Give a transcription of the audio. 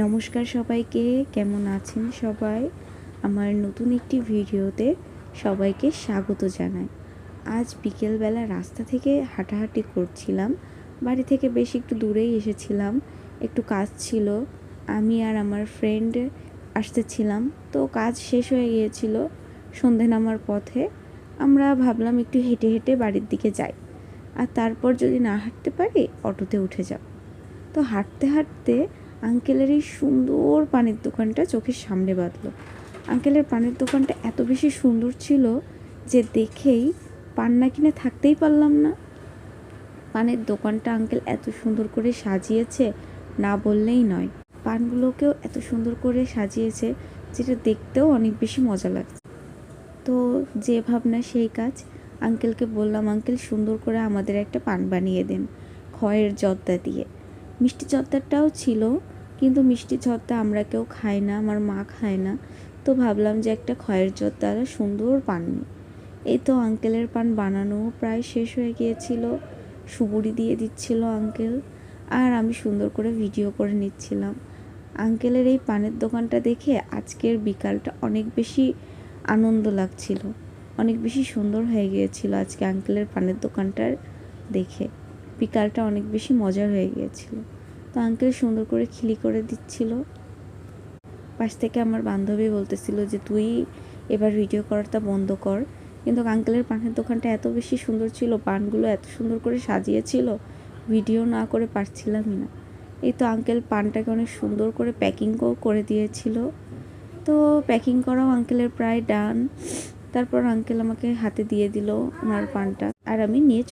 নমস্কার সবাইকে, কেমন আছেন সবাই? আমার নতুন একটি ভিডিওতে সবাইকে স্বাগত জানাই। আজ বিকেলবেলা রাস্তা থেকে হাঁটাহাঁটি করছিলাম। বাড়ি থেকে বেশ একটু দূরেই এসেছিলাম, একটু কাজ ছিল। আমি আর আমার ফ্রেন্ড আসতেছিলাম, তো কাজ শেষ হয়ে গিয়েছিল সন্ধে নামার পথে। আমরা ভাবলাম একটু হেঁটে হেঁটে বাড়ির দিকে যাই, আর তারপর যদি না হাঁটতে পারি অটোতে উঠে যাব। তো হাঁটতে হাঁটতে আঙ্কেলের এই সুন্দর পানের দোকানটা চোখের সামনে বাঁধলো। আঙ্কেলের পানের দোকানটা এত বেশি সুন্দর ছিল যে দেখেই পান না কিনে থাকতেই পারলাম না। পানের দোকানটা আঙ্কেল এত সুন্দর করে সাজিয়েছে, না বললেই নয়। পানগুলোকেও এত সুন্দর করে সাজিয়েছে যেটা দেখতেও অনেক বেশি মজা লাগছে। তো যে ভাবনা সেই কাজ, আঙ্কেলকে বললাম, আঙ্কেল সুন্দর করে আমাদের একটা পান বানিয়ে দেন খয়ের জর্দা দিয়ে। মিষ্টি জর্দাটাও ছিল, কিন্তু মিষ্টি জর্দা আমরা কেউ খাই না, আমার মা খায় না। তো ভাবলাম যে একটা খয়ের জর্দা সুন্দর পান নিই। এই তো আঙ্কেলের পান বানানো প্রায় শেষ হয়ে গিয়েছিল। সুপুরি দিয়ে দিচ্ছিল আঙ্কেল, আর আমি সুন্দর করে ভিডিও করে নিচ্ছিলাম। আঙ্কেলের এই পানের দোকানটা দেখে আজকের বিকালটা অনেক বেশি আনন্দ লাগছিল, অনেক বেশি সুন্দর হয়ে গিয়েছিল আজকে আঙ্কেলের পানের দোকানটার দেখে। বিকালটা অনেক বেশি মজার হয়ে গিয়েছিল। তো আঙ্কেল সুন্দর করে খিলি করে দিচ্ছিল। পাশ থেকে আমার বান্ধবী বলতেছিল যে তুই এবার ভিডিও করাটা বন্ধ কর, কিন্তু আঙ্কেলের পানের দোকানটা এত বেশি সুন্দর ছিল, পানগুলো এত সুন্দর করে সাজিয়েছিল, ভিডিও না করে পারছিলামই না। এই তো আঙ্কেল পানটাকে অনেক সুন্দর করে প্যাকিংও করে দিয়েছিল। তো প্যাকিং করাও আঙ্কেলের প্রায় ডান। তারপর আঙ্কেল আমাকে হাতে দিয়ে দিল ওনার পানটা, আর আমি নিয়ে